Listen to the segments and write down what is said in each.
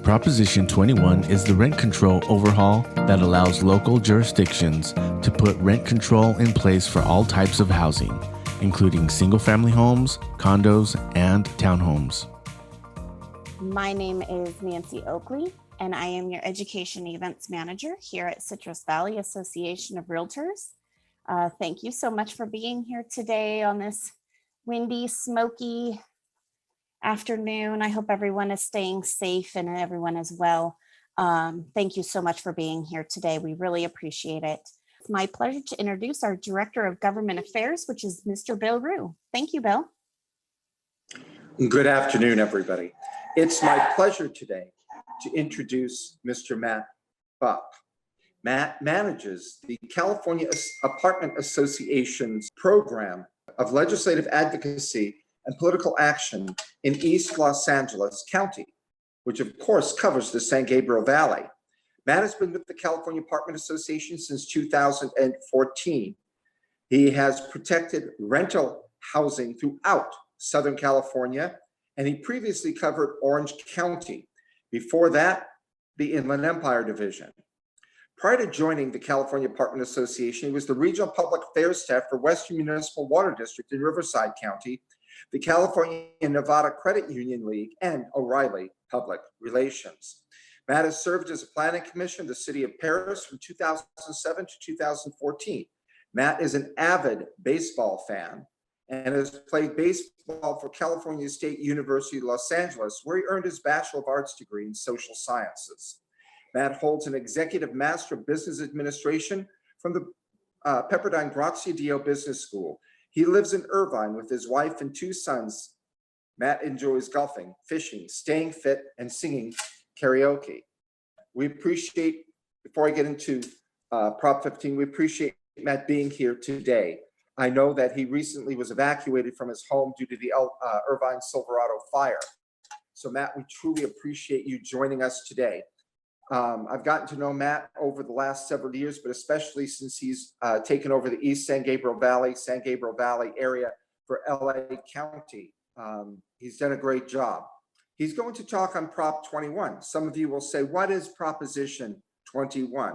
Proposition 21 is the rent control overhaul that allows local jurisdictions to put rent control in place for all types of housing, including single-family homes, condos, and townhomes. My name is Nancy Oakley, and I am your Education Events Manager here at Citrus Valley Association of Realtors. Thank you so much for being here today on this windy, smoky afternoon. I hope everyone is staying safe and everyone is well. Thank you so much for being here today. We really appreciate it. It's my pleasure to introduce our Director of Government Affairs, which is Mr. Bill Rue. Thank you, Bill. Good afternoon, everybody. It's my pleasure today to introduce Mr. Matt Buck. Matt manages the California Apartment Association's program of legislative advocacy and political action in East Los Angeles County, which of course covers the San Gabriel Valley. Matt has been with the California Apartment Association since 2014. He has protected rental housing throughout Southern California, and he previously covered Orange County. Before that, the Inland Empire Division. Prior to joining the California Apartment Association, he was the Regional Public Affairs Staff for Western Municipal Water District in Riverside County, the California and Nevada Credit Union League, and O'Reilly Public Relations. Matt has served as a planning commission of the city of Paris from 2007 to 2014. Matt is an avid baseball fan and has played baseball for California State University, Los Angeles, where he earned his Bachelor of Arts degree in social sciences. Matt holds an Executive Master of Business Administration from the Pepperdine Grazia Dio Business School. He lives in Irvine with his wife and two sons. Matt enjoys golfing, fishing, staying fit, and singing karaoke. We appreciate, before I get into Prop 15, we appreciate Matt being here today. I know that he recently was evacuated from his home due to the Irvine Silverado fire. So Matt, we truly appreciate you joining us today. I've gotten to know Matt over the last several years, but especially since he's taken over the East San Gabriel Valley area for LA County. He's done a great job. He's going to talk on Prop 21. Some of you will say, what is Proposition 21?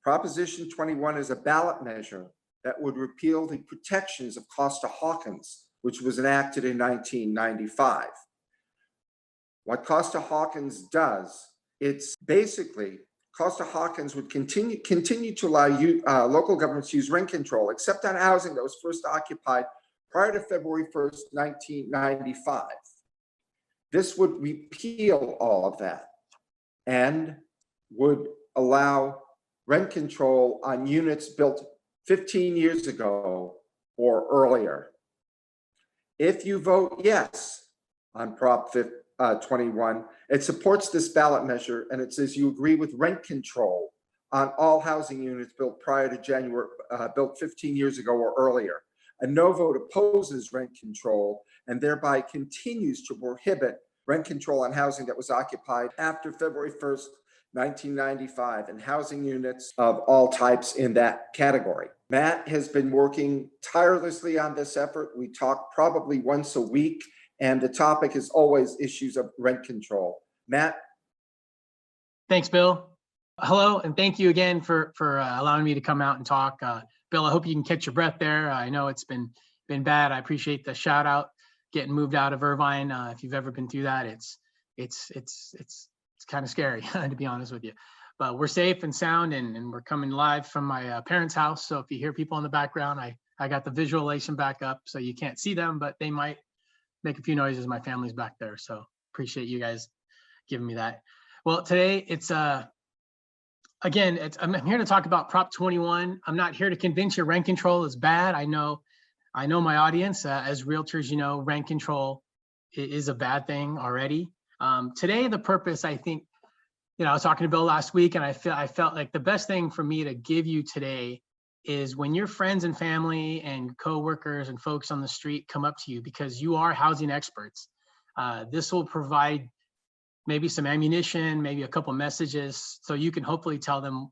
Proposition 21 is a ballot measure that would repeal the protections of Costa-Hawkins, which was enacted in 1995. What Costa-Hawkins does, it's basically Costa-Hawkins would continue to allow local governments to use rent control, except on housing that was first occupied prior to February 1st, 1995. This would repeal all of that and would allow rent control on units built 15 years ago or earlier. If you vote yes on Prop 21, it supports this ballot measure, and it says you agree with rent control on all housing units built prior to January, built 15 years ago or earlier. A no vote opposes rent control and thereby continues to prohibit rent control on housing that was occupied after February 1st, 1995, and housing units of all types in that category. Matt has been working tirelessly on this effort. We talk probably once a week, and the topic is always issues of rent control. Matt? Thanks, Bill. Hello, and thank you again for allowing me to come out and talk. Bill, I hope you can catch your breath there. I know it's been bad. I appreciate the shout out, getting moved out of Irvine. If you've ever been through that, it's kind of scary, to be honest with you. But we're safe and sound, and we're coming live from my parents' house. So if you hear people in the background, I got the visualization back up, so you can't see them, but they might make a few noises. My family's back there, so appreciate you guys giving me that. Well, today it's again, I'm here to talk about Prop 21. I'm not here to convince you rent control is bad. I know my audience, as realtors, you know, rent control is a bad thing already. Today, the purpose, I think, you know, I was talking to Bill last week, and I felt like the best thing for me to give you today is when your friends and family and coworkers and folks on the street come up to you, because you are housing experts, this will provide maybe some ammunition, maybe a couple messages, so you can hopefully tell them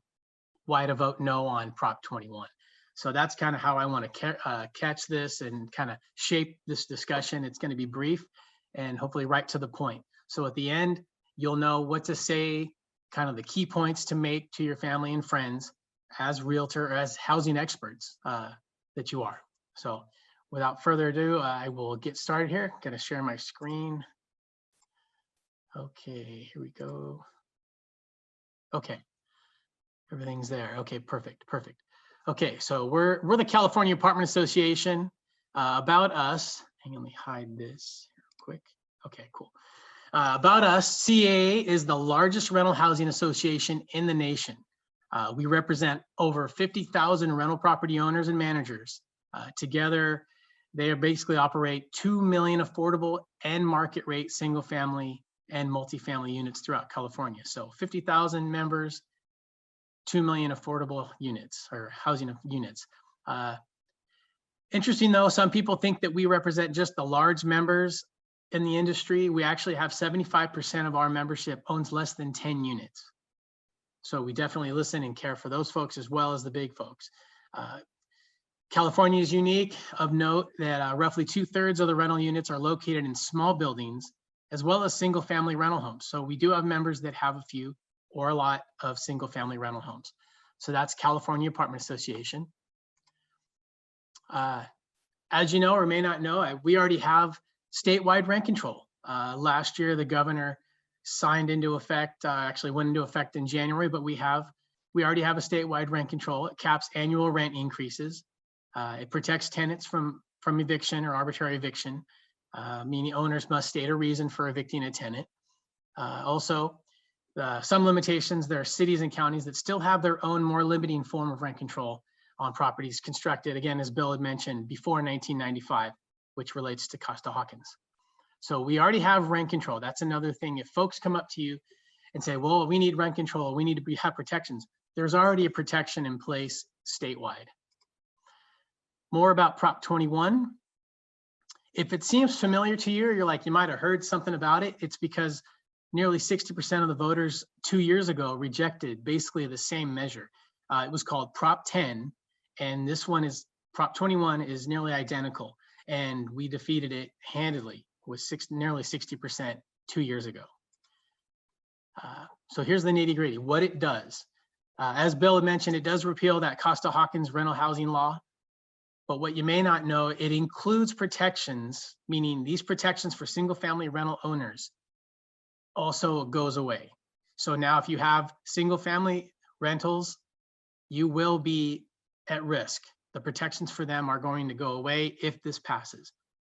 why to vote no on Prop 21. So that's kind of how I want to catch this and kind of shape this discussion. It's going to be brief and hopefully right to the point. So at the end, You'll know what to say, kind of the key points to make to your family and friends as realtor or as housing experts that you are. So without further ado, I will get started here. Gonna share my screen. Okay, here we go. Okay, everything's there. Okay, perfect, perfect. Okay, so we're the California Apartment Association. About us, hang on, let me hide this real quick. Okay, cool. About us, CAA is the largest rental housing association in the nation. We represent over 50,000 rental property owners and managers. Together, they basically operate 2 million affordable and market rate single family and multifamily units throughout California. So 50,000 members, 2 million affordable units or housing units. Interesting though, some people think that we represent just the large members in the industry. We actually have 75% of our membership owns less than 10 units. So we definitely listen and care for those folks as well as the big folks. California is unique. Of note that roughly 2/3 of the rental units are located in small buildings as well as single family rental homes. So we do have members that have a few or a lot of single family rental homes. So that's California Apartment Association. As you know or may not know, we already have statewide rent control. Last year, the governor signed into effect, actually went into effect in January, but we already have a statewide rent control. It caps annual rent increases. It protects tenants from eviction or arbitrary eviction, meaning owners must state a reason for evicting a tenant. Also, some limitations, there are cities and counties that still have their own more limiting form of rent control on properties constructed, again, as Bill had mentioned, before 1995, which relates to Costa-Hawkins. So we already have rent control. That's another thing. If folks come up to you and say, well, we need rent control, we need to have protections, there's already a protection in place statewide. More about Prop 21. If it seems familiar to you, or you're like, you might have heard something about it, it's because nearly 60% of the voters 2 years ago rejected basically the same measure. It was called Prop 10, and this one is, Prop 21 is nearly identical, and we defeated it handedly with nearly 60% 2 years ago. So here's the nitty gritty, what it does. As Bill had mentioned, it does repeal that Costa-Hawkins rental housing law, but what you may not know, it includes protections, meaning these protections for single family rental owners also goes away. So now if you have single family rentals, you will be at risk. The protections for them are going to go away if this passes.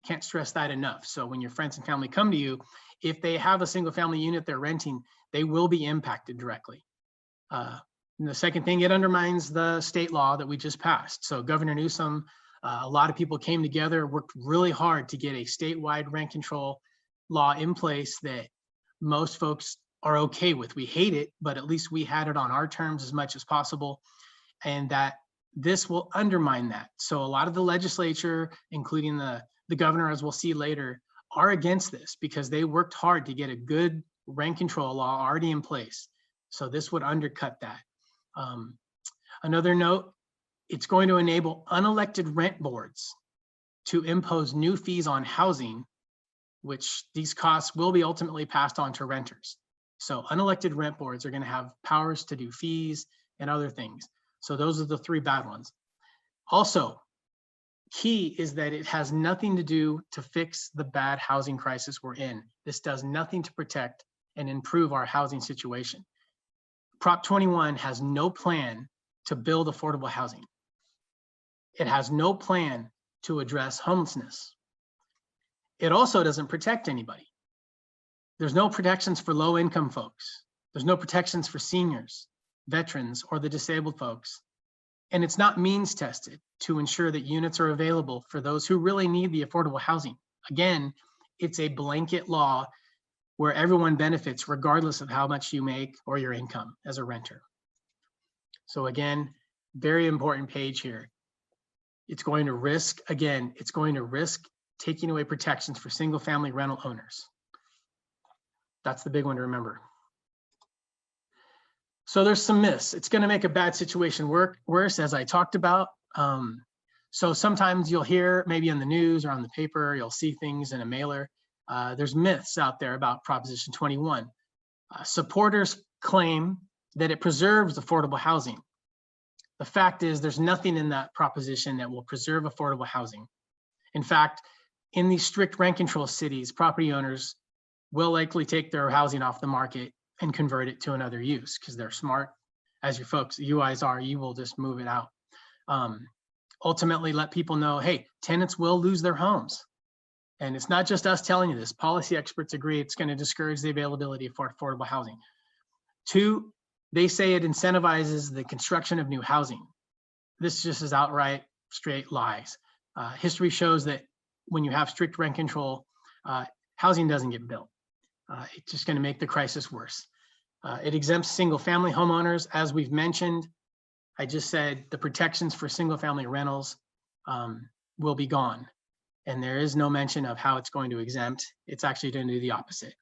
Can't stress that enough. So when your friends and family come to you, if they have a single family unit they're renting, they will be impacted directly. And the second thing, it undermines the state law that we just passed. So Governor Newsom, a lot of people came together, worked really hard to get a statewide rent control law in place that most folks are okay with. We hate it, but at least we had it on our terms as much as possible. And that this will undermine that. So a lot of the legislature, including the governor, as we'll see later, are against this because they worked hard to get a good rent control law already in place. So this would undercut that. Another note, it's going to enable unelected rent boards to impose new fees on housing, which these costs will be ultimately passed on to renters. So unelected rent boards are going to have powers to do fees and other things. So those are the three bad ones. Also, key is that it has nothing to do to fix the bad housing crisis we're in. This does nothing to protect and improve our housing situation. Prop 21 has no plan to build affordable housing. It has no plan to address homelessness. It also doesn't protect anybody. There's no protections for low-income folks. There's no protections for seniors, veterans, or the disabled folks. And it's not means tested to ensure that units are available for those who really need the affordable housing. Again, it's a blanket law where everyone benefits regardless of how much you make or your income as a renter. So again, very important page here. It's going to risk, again, it's going to risk taking away protections for single family rental owners. That's the big one to remember. So there's some myths. It's going to make a bad situation worse, as I talked about. So sometimes you'll hear maybe on the news or on the paper, you'll see things in a mailer. There's myths out there about Proposition 21. Supporters claim that it preserves affordable housing. The fact is, there's nothing in that proposition that will preserve affordable housing. In fact, in these strict rent control cities, property owners will likely take their housing off the market and convert it to another use because they're smart. As your folks, you guys are, you will just move it out. Ultimately, let people know, hey, tenants will lose their homes. And it's not just us telling you this. Policy experts agree it's going to discourage the availability for affordable housing. 2, they say it incentivizes the construction of new housing. This just is outright straight lies. History shows that when you have strict rent control, housing doesn't get built. It's just going to make the crisis worse. It exempts single family homeowners. As we've mentioned, I just said the protections for single family rentals will be gone. And there is no mention of how it's going to exempt. It's actually going to do the opposite.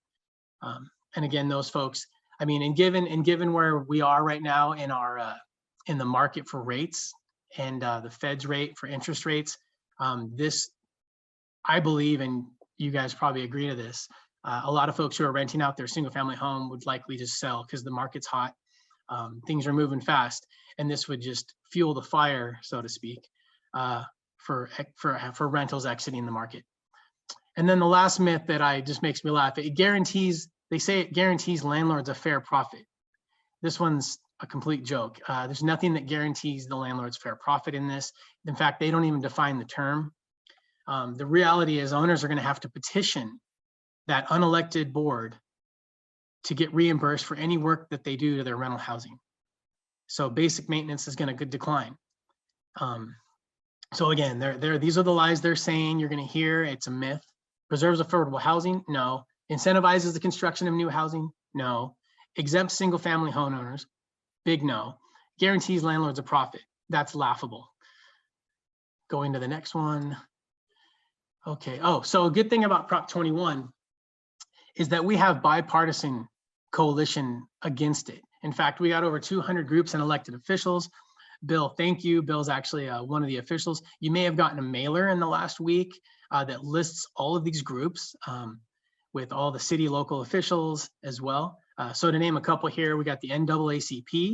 And again, those folks, I mean, and given where we are right now in our in the market for rates and the Fed's rate for interest rates, this, I believe, and you guys probably agree to this, a lot of folks who are renting out their single family home would likely just sell because the market's hot. Things are moving fast, and this would just fuel the fire, so to speak, for rentals exiting the market. And then the last myth that just makes me laugh, they say it guarantees landlords a fair profit. This one's a complete joke. There's nothing that guarantees the landlords fair profit in this. In fact, they don't even define the term. The reality is owners are going to have to petition that unelected board to get reimbursed for any work that they do to their rental housing. So basic maintenance is going to decline. So again, these are the lies they're saying you're going to hear. It's a myth. Preserves affordable housing? No. Incentivizes the construction of new housing? No. Exempts single family homeowners? Big no. Guarantees landlords a profit? That's laughable. Going to the next one. Okay. Oh, so a good thing about Prop 21 is that we have bipartisan coalition against it. In fact, we got over 200 groups and elected officials. Bill, thank you. Bill's actually one of the officials. You may have gotten a mailer in the last week that lists all of these groups with all the city local officials as well. So to name a couple here, we got the NAACP.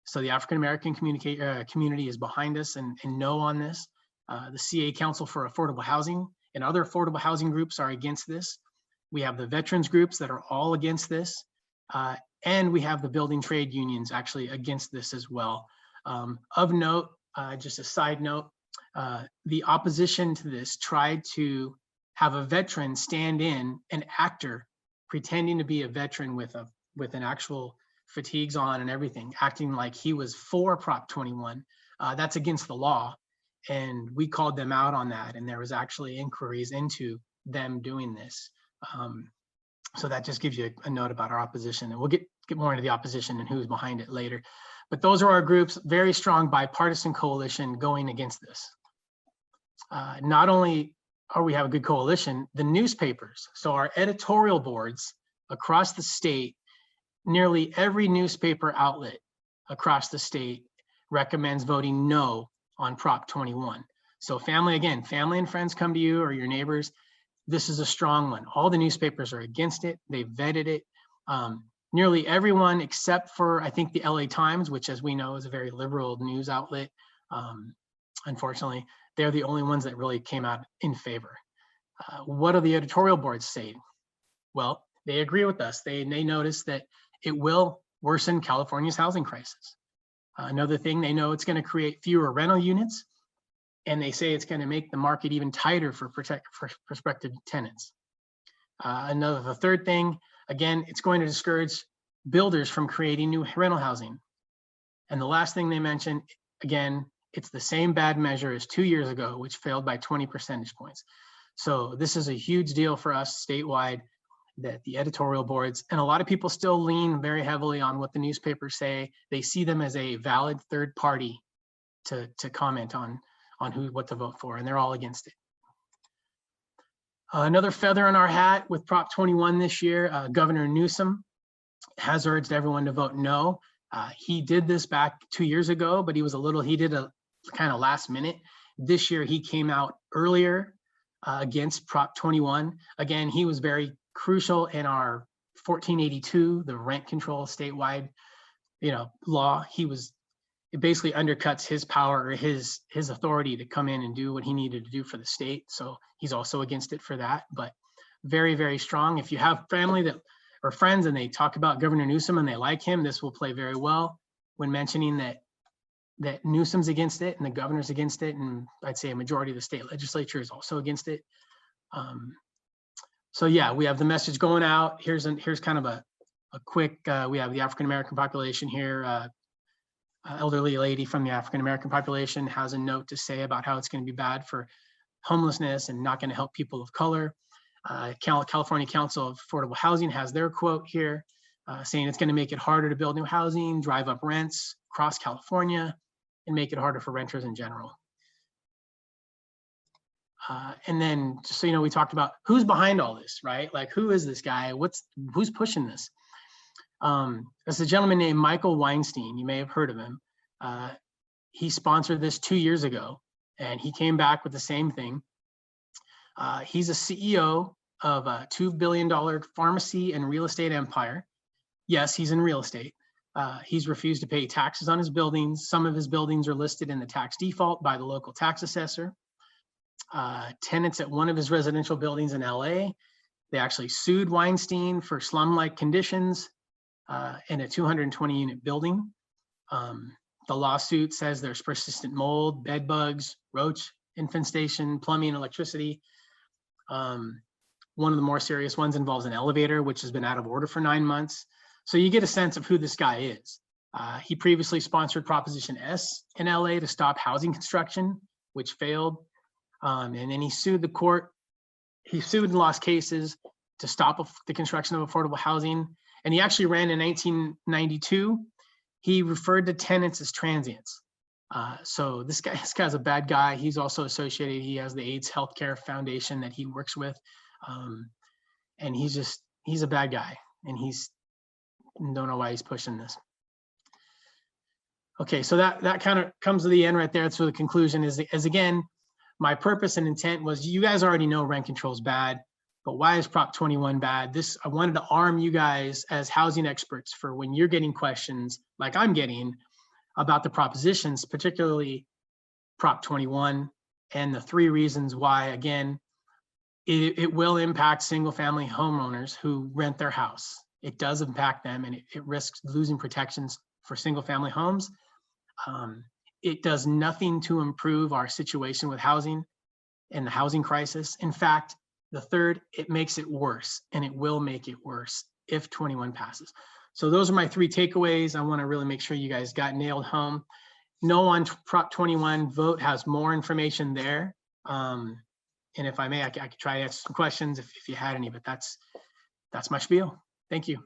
So the African American community is behind us and no on this. The CA Council for Affordable Housing and other affordable housing groups are against this. We have the veterans groups that are all against this. And we have the building trade unions actually against this as well. Of note, just a side note, the opposition to this tried to have a veteran stand in, an actor pretending to be a veteran with an actual fatigues on and everything, acting like he was for Prop 21. That's against the law. And we called them out on that. And there was actually inquiries into them doing this. So that just gives you a note about our opposition. And we'll get more into the opposition and who's behind it later. But those are our groups, very strong bipartisan coalition going against this. Not only are we have a good coalition, the newspapers, so our editorial boards across the state, nearly every newspaper outlet across the state recommends voting no on Prop 21. So family and friends come to you or your neighbors. This is a strong one. All the newspapers are against it. They vetted it. Nearly everyone except for, I think, the LA Times, which as we know is a very liberal news outlet. Unfortunately, they're the only ones that really came out in favor. What do the editorial boards say? Well, they agree with us. They notice that it will worsen California's housing crisis. Another thing, they know it's going to create fewer rental units, and they say it's going to make the market even tighter for prospective tenants. The third thing, again, it's going to discourage builders from creating new rental housing. And the last thing they mentioned, again, it's the same bad measure as 2 years ago, which failed by 20 percentage points. So this is a huge deal for us statewide, that the editorial boards, and a lot of people still lean very heavily on what the newspapers say. They see them as a valid third party to comment on what to vote for, and they're all against it. Another feather in our hat with Prop 21 this year, Governor Newsom has urged everyone to vote no. He did this back 2 years ago, but he did a kind of last minute. This year, he came out earlier against Prop 21. Again, he was very crucial in our 1482, the rent control statewide, law, it basically undercuts his power or his authority to come in and do what he needed to do for the state. So he's also against it for that, but very, very strong. If you have family that or friends and they talk about Governor Newsom and they like him, this will play very well when mentioning that Newsom's against it and the governor's against it. And I'd say a majority of the state legislature is also against it. So yeah, we have the message going out. Here's kind of a quick, we have the African-American population here. Elderly lady from the African-American population has a note to say about how it's going to be bad for homelessness and not going to help people of color. California Council of Affordable Housing has their quote here saying it's going to make it harder to build new housing, drive up rents across California, and make it harder for renters in general. And then just so you know, we talked about who's behind all this, right? Like, who is this guy? Who's pushing this? There's a gentleman named Michael Weinstein. You may have heard of him. He sponsored this 2 years ago, and he came back with the same thing. He's a CEO of a $2 billion pharmacy and real estate empire. Yes, he's in real estate. He's refused to pay taxes on his buildings. Some of his buildings are listed in the tax default by the local tax assessor. Tenants at one of his residential buildings in LA, they actually sued Weinstein for slum-like conditions in a 220 unit building. The lawsuit says there's persistent mold, bed bugs, roach infestation, plumbing, and electricity. One of the more serious ones involves an elevator, which has been out of order for 9 months. So you get a sense of who this guy is. He previously sponsored Proposition S in LA to stop housing construction, which failed. And then he sued the court. He sued and lost cases to stop the construction of affordable housing. And he actually ran in 1992. He referred to tenants as transients. So this guy's a bad guy. He's also associated. He has the AIDS Healthcare Foundation that he works with. And he's a bad guy. And don't know why he's pushing this. Okay, so that kind of comes to the end right there. So the conclusion is again, my purpose and intent was, you guys already know rent control is bad, but why is Prop 21 bad? I wanted to arm you guys as housing experts for when you're getting questions like I'm getting about the propositions, particularly Prop 21, and the 3 reasons why, again, it will impact single family homeowners who rent their house. It does impact them, and it risks losing protections for single family homes. It does nothing to improve our situation with housing and the housing crisis. In fact, the third, it makes it worse, and it will make it worse if 21 passes. So those are my 3 takeaways. I want to really make sure you guys got nailed home. No on Prop 21 vote has more information there. And if I may, I could try to answer some questions if you had any, but that's my spiel. Thank you.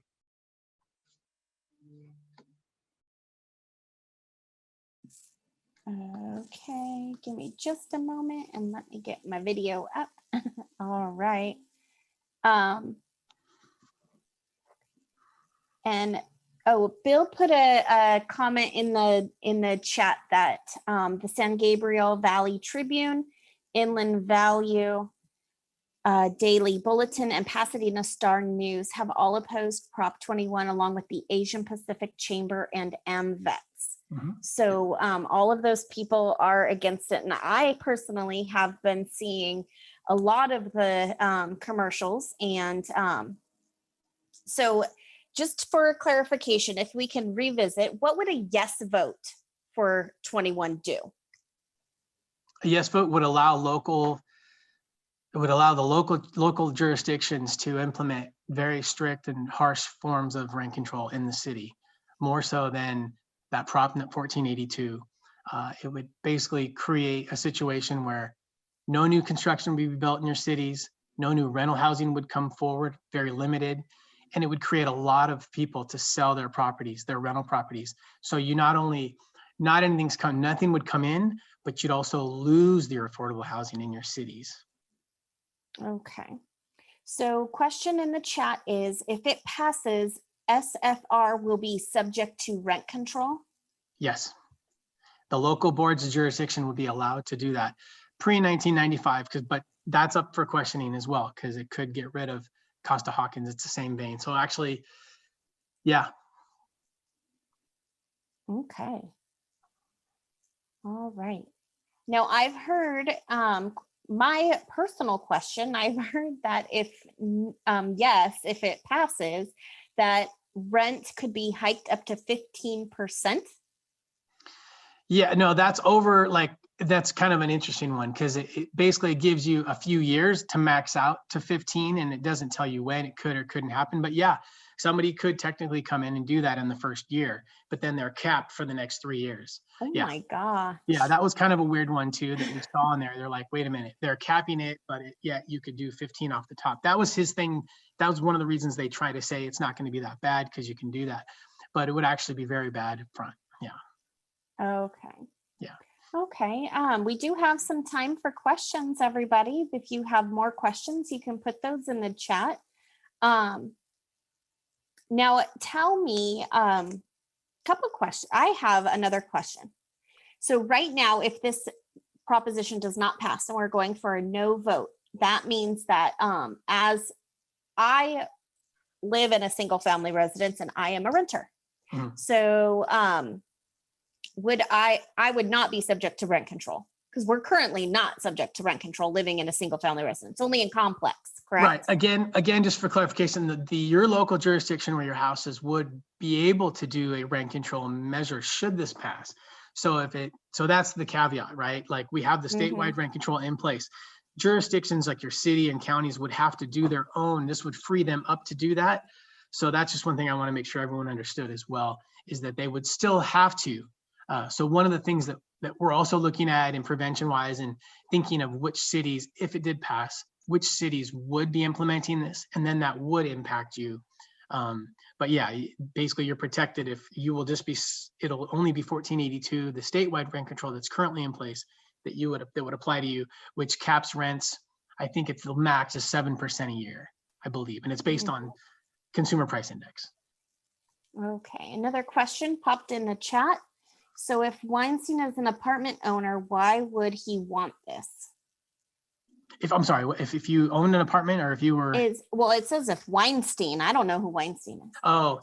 Okay, give me just a moment and let me get my video up. All right. And Bill put a comment in the chat that the San Gabriel Valley Tribune, Inland Value Daily Bulletin, and Pasadena Star News have all opposed Prop 21, along with the Asian Pacific Chamber and AMVETS. Mm-hmm. So all of those people are against it. And I personally have been seeing a lot of the commercials. And so just for clarification, if we can revisit, what would a yes vote for 21 do? A yes vote would allow the local jurisdictions to implement very strict and harsh forms of rent control in the city, more so than that Prop 1482. It would basically create a situation where no new construction would be built in your cities, no new rental housing would come forward, very limited, and it would create a lot of people to sell their properties, their rental properties. So you nothing would come in, but you'd also lose the affordable housing in your cities. Okay. So question in the chat is, if it passes, SFR will be subject to rent control? Yes. The local boards of jurisdiction would be allowed to do that pre-1995, but that's up for questioning as well, because it could get rid of Costa-Hawkins, it's the same vein. So actually, yeah. Okay. All right. Now I've heard, my personal question, I've heard that if it passes, that rent could be hiked up to 15%. Yeah, no, that's over, like, that's kind of an interesting one because it basically gives you a few years to max out to 15, and it doesn't tell you when it could or couldn't happen. But yeah, somebody could technically come in and do that in the first year, but then they're capped for the next 3 years. Oh Yeah. my gosh. Yeah, that was kind of a weird one too that we saw in there. They're like, wait a minute, they're capping it, but yeah, you could do 15 off the top. That was his thing. That was one of the reasons they try to say it's not going to be that bad because you can do that, but it would actually be very bad up front. Yeah. Okay. Yeah. Okay. We do have some time for questions, everybody. If you have more questions, you can put those in the chat. Now tell me, couple questions. I have another question. So right now, if this proposition does not pass and we're going for a no vote, that means that as I live in a single family residence and I am a renter. Mhm. So I would not be subject to rent control because we're currently not subject to rent control living in a single family residence, only in complex, correct? Right. Again, just for clarification, your local jurisdiction where your house is would be able to do a rent control measure should this pass. So that's the caveat, right? Like we have the statewide rent control in place. Jurisdictions like your city and counties would have to do their own. This would free them up to do that. So that's just one thing I want to make sure everyone understood as well, is that they would still have to. So one of the things that we're also looking at in prevention wise and thinking of which cities, if it did pass, which cities would be implementing this, and then that would impact you. But yeah, basically you're protected if you will just be, it'll only be 1482, the statewide rent control that's currently in place that would apply to you, which caps rents. I think it's the max is 7% a year, I believe, and it's based on consumer price index. Okay, another question popped in the chat. So if Weinstein is an apartment owner, why would he want this? If you owned an apartment or if you were, Well, it says if Weinstein, I don't know who Weinstein is. Oh,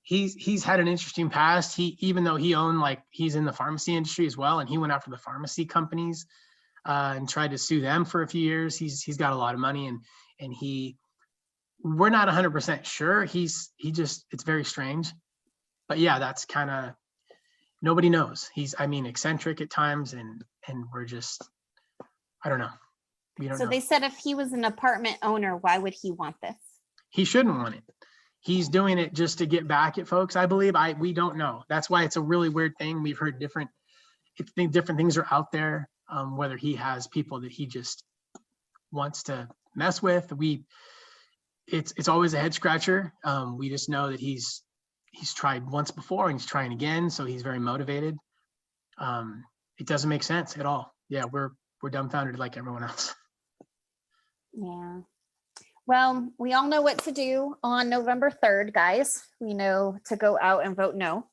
he's had an interesting past. Even though he owned, like, he's in the pharmacy industry as well, and he went after the pharmacy companies and tried to sue them for a few years. He's got a lot of money, and we're not 100% sure. It's very strange. But yeah, that's kind of, nobody knows. He's, eccentric at times, and we're just, I don't know. We don't know. They said if he was an apartment owner, why would he want this? He shouldn't want it. He's doing it just to get back at folks, I believe. We don't know. That's why it's a really weird thing. We've heard different things are out there, whether he has people that he just wants to mess with. It's always a head scratcher. We just know that he's tried once before and he's trying again. So he's very motivated. It doesn't make sense at all. Yeah, we're dumbfounded like everyone else. Yeah. Well, we all know what to do on November 3rd, guys. We know to go out and vote no.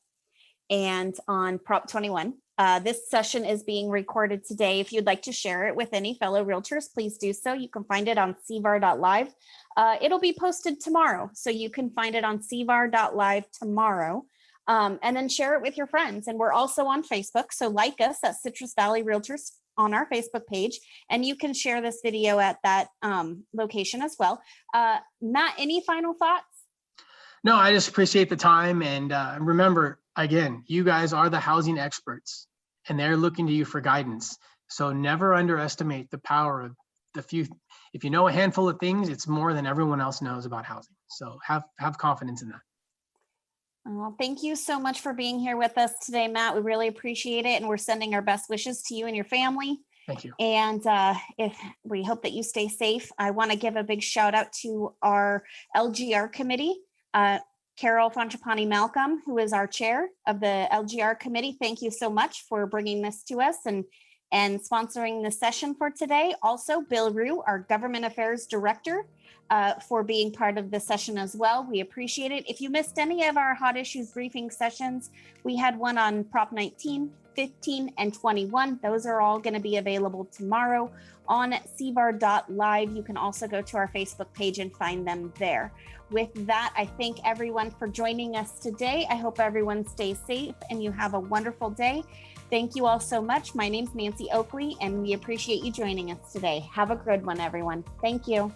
And on Prop 21, this session is being recorded today. If you'd like to share it with any fellow realtors, please do so. You can find it on CVAR.live. It'll be posted tomorrow. So you can find it on CVAR.live tomorrow. And then share it with your friends. And we're also on Facebook. So like us at Citrus Valley Realtors on our Facebook page, and you can share this video at that location as well. Matt, any final thoughts? No, I just appreciate the time. And remember, again, you guys are the housing experts and they're looking to you for guidance. So never underestimate the power of the few. If you know a handful of things, it's more than everyone else knows about housing. So have confidence in that. Well, thank you so much for being here with us today, Matt. We really appreciate it. And we're sending our best wishes to you and your family. Thank you. And if we hope that you stay safe, I want to give a big shout out to our LGR committee, Carol Fontrapani Malcolm, who is our chair of the LGR committee. Thank you so much for bringing this to us and And sponsoring the session for today, also Bill Rue, our Government Affairs Director, for being part of the session as well. We appreciate it. If you missed any of our hot issues briefing sessions, we had one on Prop 19, 15, and 21. Those are all going to be available tomorrow on cvar.live. You can also go to our Facebook page and find them there. With that, I thank everyone for joining us today. I hope everyone stays safe and you have a wonderful day. Thank you all so much. My name's Nancy Oakley, and we appreciate you joining us today. Have a good one, everyone. Thank you.